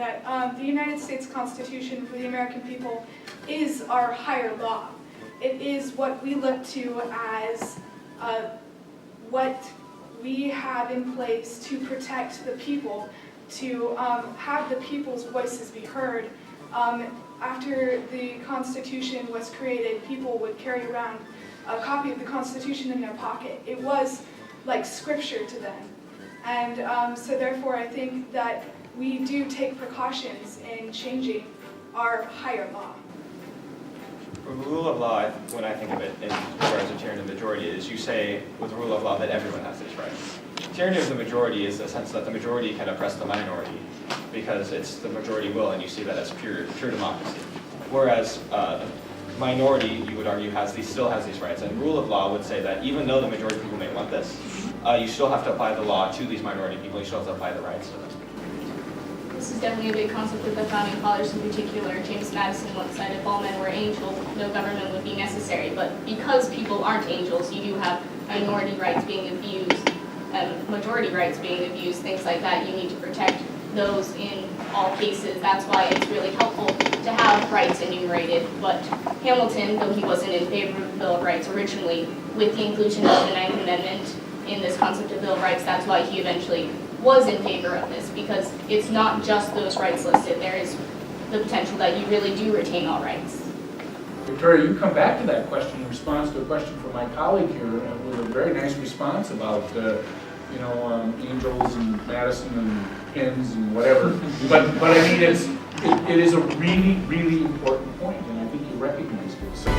that the United States Constitution for the American people is our higher law. It is what we look to as what we have in place to protect the people, to have the people's voices be heard. After the Constitution was created, people would carry around a copy of the Constitution in their pocket. It was like scripture to them. And so therefore I think that we do take precautions in changing our higher law. The rule of law, when I think of it in regards to tyranny of the majority, is you say with the rule of law that everyone has these rights. Tyranny of the majority is the sense that the majority can oppress the minority because it's the majority will, and you see that as pure democracy. Whereas minority, you would argue, still has these rights. And rule of law would say that even though the majority of people may want this, you still have to apply the law to these minority people. You still have to apply the rights to them. This is definitely a big concept with the founding fathers in particular. James Madison once said, if all men were angels, no government would be necessary. But because people aren't angels, you do have minority rights being abused, majority rights being abused, things like that. You need to protect those in all cases. That's why it's really helpful to have rights enumerated. But Hamilton, though he wasn't in favor of the Bill of Rights originally, with the inclusion of the Ninth Amendment in this concept of Bill of Rights, that's why he eventually was in favor of this, because it's not just those rights listed. There is the potential that you really do retain all rights. Victoria, you come back to that question in response to a question from my colleague here with a very nice response about angels and Madison and pins and whatever. but I mean, it is a really, really important point, and I think you recognized it. So.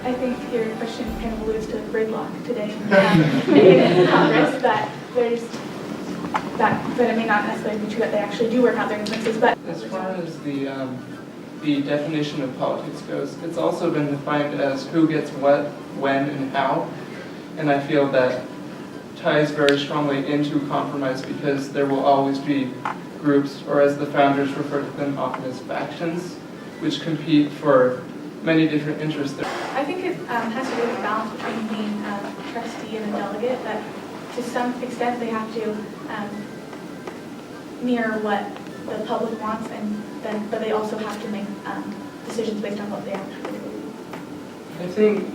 I think your question kind of alludes to gridlock today in Congress, that there's that it may not necessarily be true that they actually do work out their differences. But as far as the definition of politics goes, it's also been defined as who gets what, when, and how, and I feel that ties very strongly into compromise because there will always be groups, or as the founders refer to them often as factions, which compete for many different interests. I think it has to do with the balance between being a trustee and a delegate, that to some extent they have to mirror what the public wants, but they also have to make decisions based on what they actually believe. I think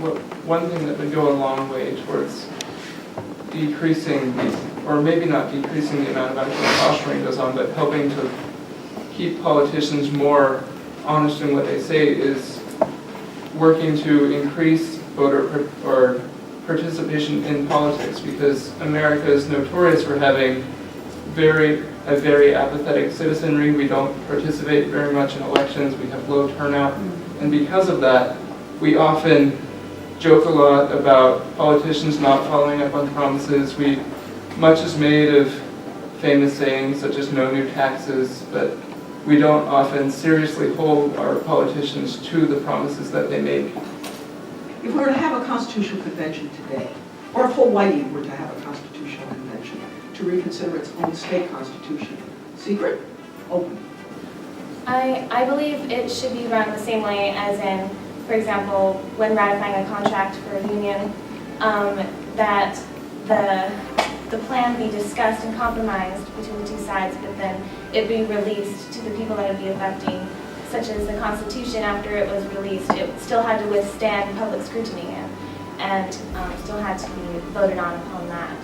one thing that would go a long way towards decreasing, or maybe not decreasing the amount of actual posturing goes on, but helping to keep politicians more honest in what they say is working to increase voter or participation in politics, because America is notorious for having a very apathetic citizenry. We don't participate very much in elections. We have low turnout, and because of that, we often joke a lot about politicians not following up on promises. Much is made of famous sayings such as "no new taxes," but we don't often seriously hold our politicians to the promises that they make. If we were to have a constitutional convention today, or if Hawaii were to have a constitutional convention to reconsider its own state constitution, secret, open? I believe it should be run the same way as in, for example, when ratifying a contract for a union, that the plan be discussed and compromised between the two sides, but then it be released to the people that it would be affecting, such as the Constitution. After it was released, it still had to withstand public scrutiny and still had to be voted on upon that.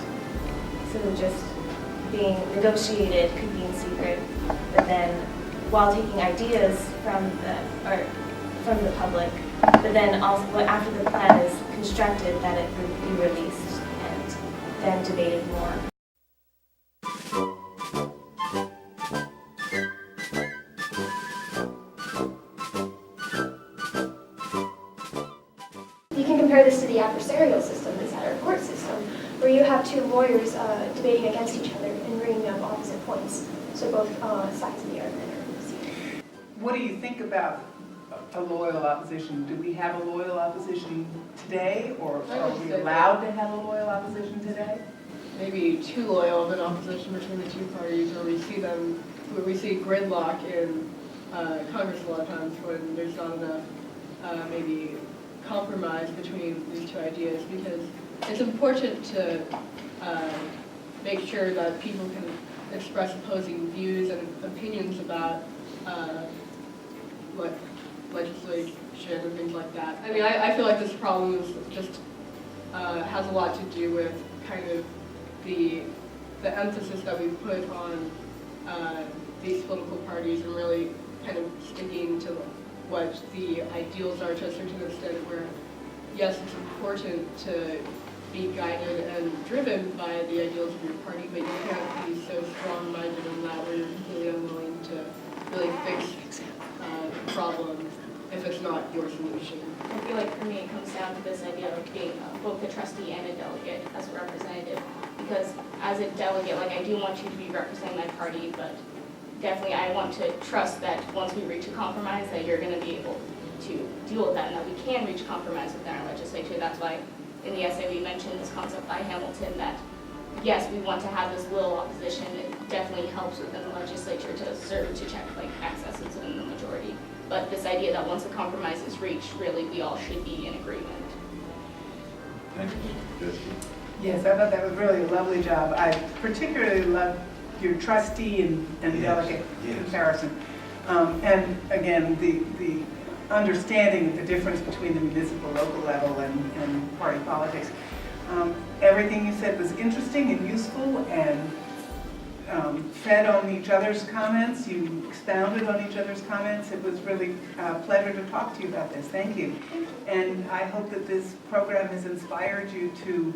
So just being negotiated could be in secret, but then while taking ideas from the public, but then also after the plan is constructed, that it would be released and then debated more. You can compare this to the adversarial system that's at our court system, where you have two lawyers debating against each other and bringing up opposite points. So both sides of the argument are received. What do you think about a loyal opposition? Do we have a loyal opposition today, or are we allowed to have a loyal opposition today? Maybe too loyal of an opposition between the two parties, where we see gridlock in Congress a lot of times when there's not enough maybe compromise between these two ideas, because it's important to make sure that people can express opposing views and opinions about what legislation and things like that. I mean, I feel like this problem is just has a lot to do with kind of the emphasis that we put on these political parties and really kind of sticking to what the ideals are to a certain extent, where yes, it's important to be guided and driven by the ideals of your party, but you can't be so strong-minded on that where you're completely unwilling to really fix the problem if it's not your solution. I feel like for me it comes down to this idea of being both a trustee and a delegate as a representative. Because as a delegate, like I do want you to be representing my party, but definitely I want to trust that once we reach a compromise that you're going to be able to deal with that and that we can reach compromise within our legislature. That's why in the essay we mentioned this concept by Hamilton that yes, we want to have this little opposition. It definitely helps within the legislature to serve to check like accesses within the majority. But this idea that once a compromise is reached, really we all should be in agreement. Thank you. Yes, I thought that was really a lovely job. I particularly loved your trustee and delegate comparison. And again, the understanding of the difference between the municipal, local level and party politics. Everything you said was interesting and useful and fed on each other's comments. You expounded on each other's comments. It was really a pleasure to talk to you about this. Thank you. And I hope that this program has inspired you to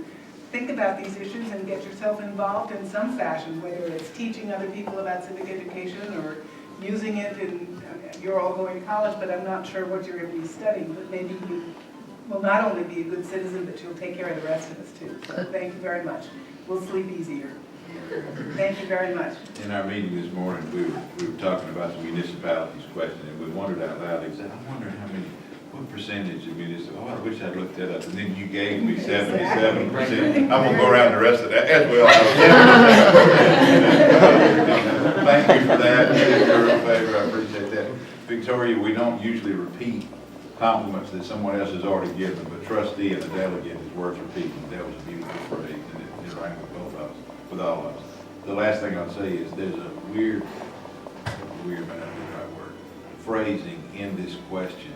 think about these issues and get yourself involved in some fashion, whether it's teaching other people about civic education or using it in, you're all going to college, but I'm not sure what you're going to be studying, but maybe you will not only be a good citizen, but you'll take care of the rest of us too. So thank you very much. We'll sleep easier. Thank you very much. In our meeting this morning, we were talking about the municipalities question, and we wondered out loud, he said, I wonder what percentage of municipal, oh, I wish I'd looked that up, and then you gave me 77%. I'm gonna go around the rest of that as well. Thank you for that, you're in favor, I appreciate that. Victoria, we don't usually repeat compliments that someone else has already given, but trustee and a delegate is worth repeating. That was a beautiful phrase, and it rang with both of us, with all of us. The last thing I'll say is there's a weird, may not be the right word, phrasing in this question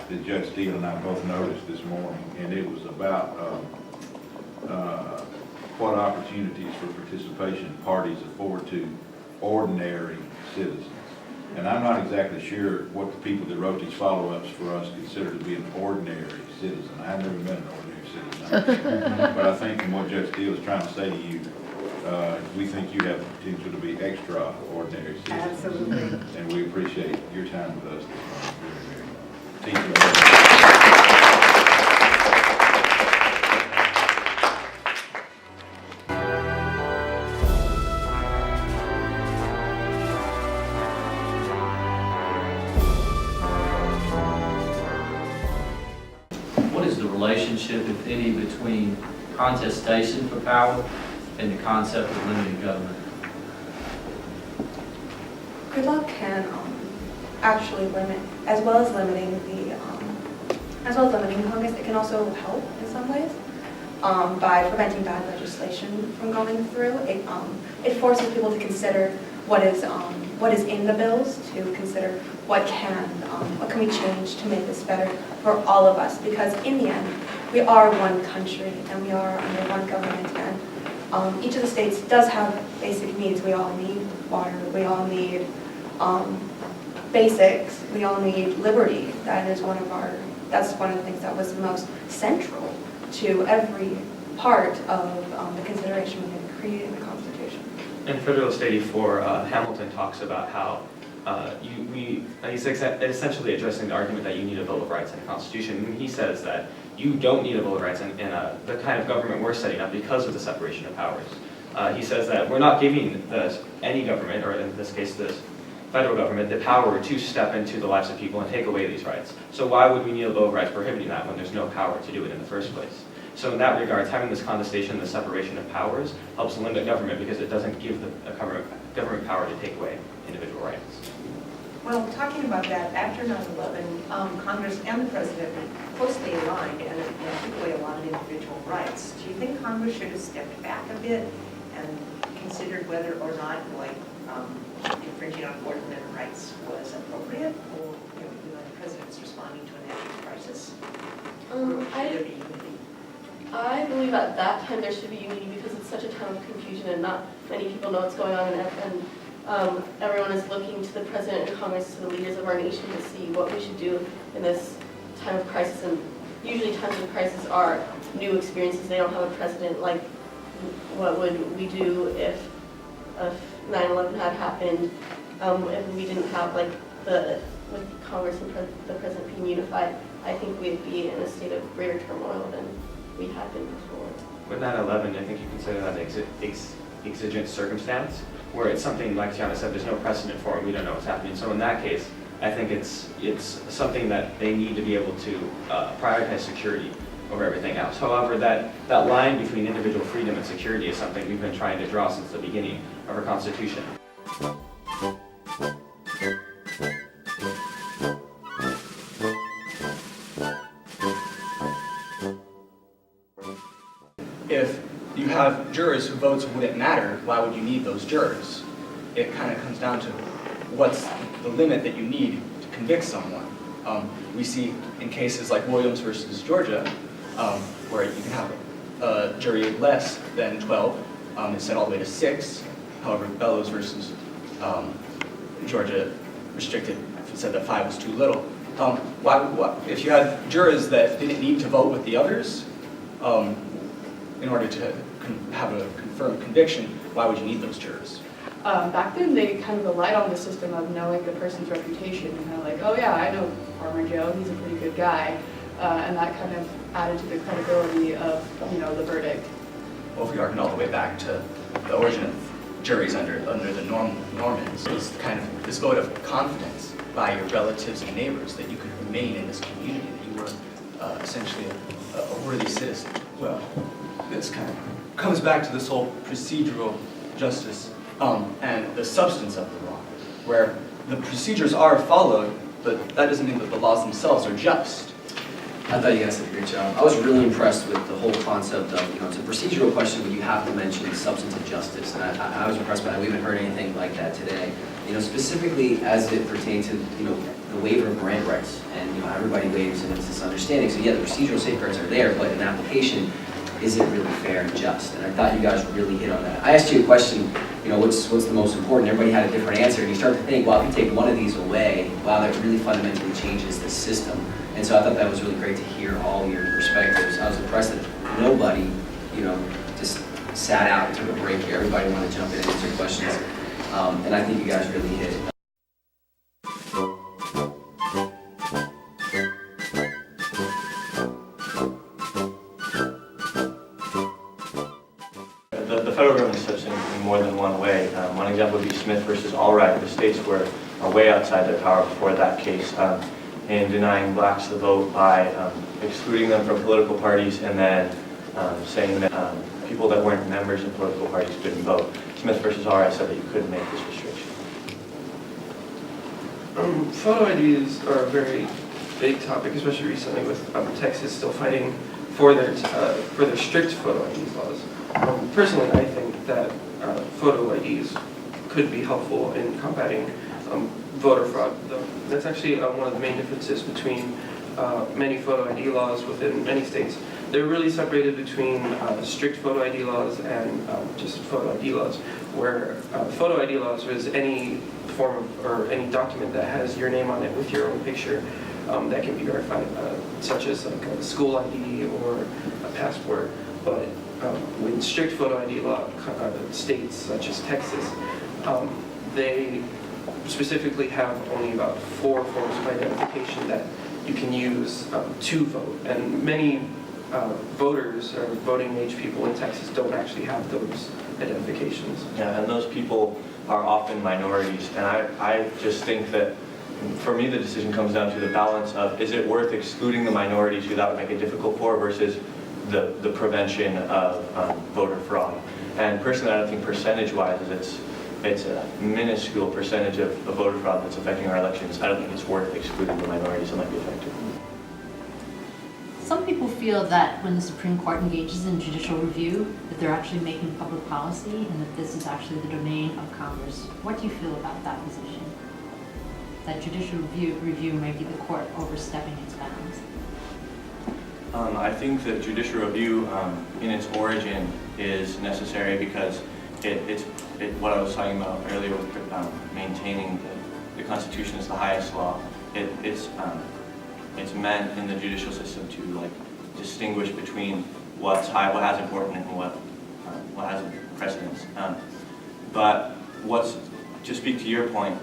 that Judge Steele and I both noticed this morning, and it was about what opportunities for participation parties afford to ordinary citizens. And I'm not exactly sure what the people that wrote these follow-ups for us consider to be an ordinary citizen. I've never met an ordinary citizen. But I think from what Judge Steele is trying to say to you, we think you have the potential to be extraordinary citizens. Absolutely. And we appreciate your time with us. Thank you. What is the relationship, if any, between contestation for power and the concept of limited government? Gridlock can actually limit, as well as limiting Congress, it can also help in some ways by preventing bad legislation from going through. It forces people to consider what is in the bills, to consider what can we change to make this better for all of us, because in the end, we are one country and we are under one government, and each of the states does have basic needs. We all need water, we all need basics, we all need liberty. That's one of the things that was most central to every part of the consideration when they created the Constitution. In Federalist 84, Hamilton talks about how he's essentially addressing the argument that you need a Bill of Rights in the Constitution. And he says that you don't need a Bill of Rights in the kind of government we're setting up because of the separation of powers. He says that we're not giving any government, or in this case the federal government, the power to step into the lives of people and take away these rights. So why would we need a Bill of Rights prohibiting that when there's no power to do it in the first place? So in that regard, having this contestation, the separation of powers, helps limit government because it doesn't give the government power to take away individual rights. Well, talking about that, after 9/11, Congress and the President were closely aligned and took away a lot of individual rights. Do you think Congress should have stepped back a bit and considered whether or not, like, infringing on Fourth Amendment rights was appropriate, or the President's responding to a national crisis? I believe at that time there should be unity because it's such a time of confusion and not many people know what's going on, and everyone is looking to the President and Congress, to the leaders of our nation, to see what we should do in this time of crisis. And usually times of crisis are new experiences. They don't have a precedent. Like, what would we do if 9/11 had happened? If we didn't have with Congress and the President being unified, I think we'd be in a state of greater turmoil than we had been before. With 9/11, I think you consider that an exigent circumstance, where it's something, like Tiana said, there's no precedent for it, we don't know what's happening. So in that case, I think it's something that they need to be able to prioritize security over everything else. However, that line between individual freedom and security is something we've been trying to draw since the beginning of our Constitution. If you have jurors whose votes wouldn't matter, why would you need those jurors? It kind of comes down to what's the limit that you need to convict someone. We see in cases like Williams versus Georgia, where you can have a jury less than 12, it's set all the way to 6. However, Bellows versus Georgia restricted, said that 5 was too little. If you had jurors that didn't need to vote with the others, in order to have a confirmed conviction, why would you need those jurors? Back then, they kind of relied on the system of knowing the person's reputation, and kind of like, oh yeah, I know Farmer Joe, he's a pretty good guy, and that kind of added to the credibility of, the verdict. Well, if we argue all the way back to the origin of juries under the Normans, it was kind of this vote of confidence by your relatives and neighbors that you could remain in this community, that you were essentially a worthy citizen. Well, this kind of comes back to this whole procedural justice and the substance of the law, where the procedures are followed, but that doesn't mean that the laws themselves are just. I thought you guys did a great job. I was really impressed with the whole concept of, it's a procedural question, but you have to mention substantive justice. And I was impressed by that. We haven't heard anything like that today. Specifically as it pertains to, the waiver of Miranda rights. And, everybody waives and it's this understanding. So yeah, the procedural safeguards are there, but in application, is it really fair and just? And I thought you guys really hit on that. I asked you a question, what's the most important? Everybody had a different answer. And you start to think, well, if you take one of these away, wow, that really fundamentally changes the system. And so I thought that was really great to hear all your perspectives. I was impressed that nobody, just sat out and took a break here. Everybody wanted to jump in and answer questions. And I think you guys really hit it. The federal government steps in more than one way. One example would be Smith versus Allred. The states were way outside their power before that case. In denying blacks the vote by excluding them from political parties and then saying that people that weren't members of political parties couldn't vote. Smith versus Allred said that you couldn't make this restriction. Photo IDs are a very big topic, especially recently with Texas still fighting for their strict photo IDs laws. Personally, I think that photo IDs could be helpful in combating voter fraud. That's actually one of the main differences between many photo ID laws within many states. They're really separated between strict photo ID laws and just photo ID laws, where photo ID laws is any form of, or any document that has your name on it with your own picture that can be verified, such as like a school ID or a passport. But with strict photo ID law states such as Texas, they specifically have only about 4 forms of identification that you can use to vote. And many voters or voting age people in Texas don't actually have those identifications. Yeah, and those people are often minorities. And I just think that, for me, the decision comes down to the balance of, is it worth excluding the minorities who that would make it difficult for versus the prevention of voter fraud. And personally, I don't think percentage-wise it's it's a minuscule percentage of voter fraud that's affecting our elections. I don't think it's worth excluding the minorities that might be affected. Some people feel that when the Supreme Court engages in judicial review, that they're actually making public policy and that this is actually the domain of Congress. What do you feel about that position? That judicial review may be the court overstepping its bounds? I think that judicial review in its origin is necessary because what I was talking about earlier with maintaining the Constitution as the highest law. It's meant in the judicial system to like distinguish between what has importance and what has precedence. But to speak to your point,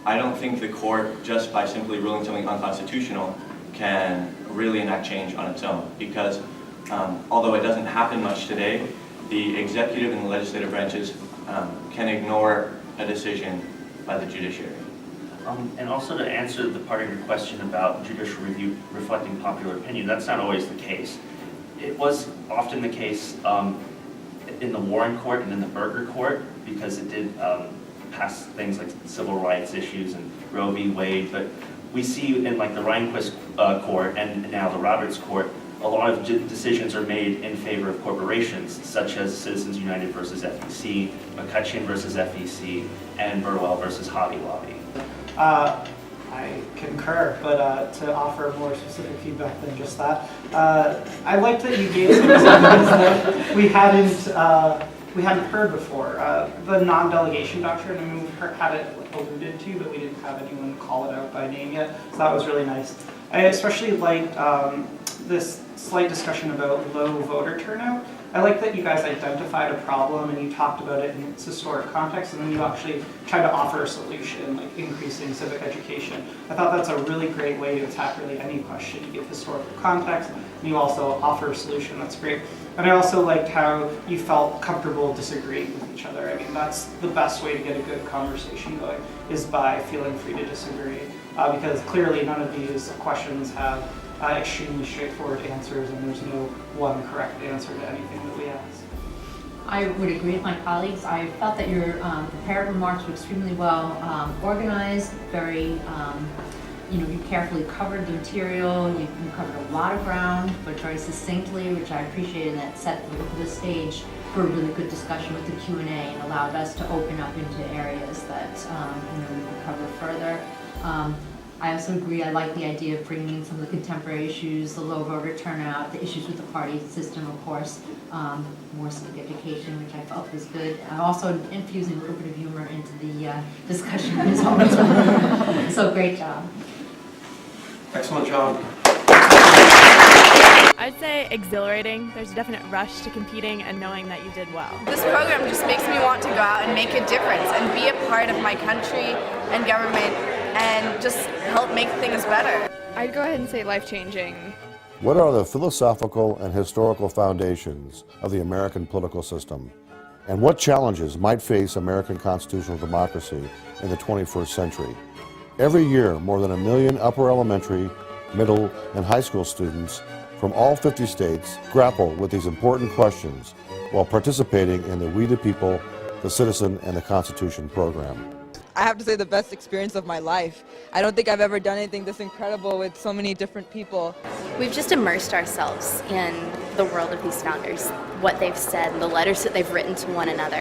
I don't think the court, just by simply ruling something unconstitutional, can really enact change on its own. Because although it doesn't happen much today, the executive and the legislative branches can ignore a decision by the judiciary. And also to answer the part of your question about judicial review reflecting popular opinion, that's not always the case. It was often the case in the Warren Court and in the Burger Court because it did pass things like civil rights issues and Roe v. Wade, but we see in like the Rehnquist Court and now the Roberts Court, a lot of decisions are made in favor of corporations, such as Citizens United versus FEC, McCutcheon versus FEC, and Burwell versus Hobby Lobby. I concur, but to offer more specific feedback than just that, I like that you gave some examples that we hadn't heard before. The non-delegation doctrine, I mean, we've had it alluded to, but we didn't have anyone call it out by name yet, so that was really nice. I especially liked this slight discussion about low voter turnout. I like that you guys identified a problem and you talked about it in its historic context, and then you actually tried to offer a solution, like increasing civic education. I thought that's a really great way to attack really any question. You give historical context, and you also offer a solution. That's great. And I also liked how you felt comfortable disagreeing with each other. I mean, that's the best way to get a good conversation going, is by feeling free to disagree. Because clearly none of these questions have extremely straightforward answers, and there's no one correct answer to anything that we ask. I would agree with my colleagues. I felt that your prepared remarks were extremely well organized, very, you carefully covered the material, you covered a lot of ground, but very succinctly, which I appreciated, and that set the stage for a really good discussion with the Q&A and allowed us to open up into areas that we could cover further. I also agree, I like the idea of bringing in some of the contemporary issues, the low voter turnout, the issues with the party system, of course, more civic education, which I felt was good. Also infusing a little bit of humor into the discussion is always fun. So great job. Excellent job. I'd say exhilarating. There's a definite rush to competing and knowing that you did well. This program just makes me want to go out and make a difference and be a part of my country and government and just help make things better. I'd go ahead and say life-changing. What are the philosophical and historical foundations of the American political system? And what challenges might face American constitutional democracy in the 21st century? Every year, more than 1 million upper elementary, middle, and high school students from all 50 states grapple with these important questions while participating in the We the People, the Citizen, and the Constitution program. I have to say the best experience of my life. I don't think I've ever done anything this incredible with so many different people. We've just immersed ourselves in the world of these founders, what they've said, the letters that they've written to one another.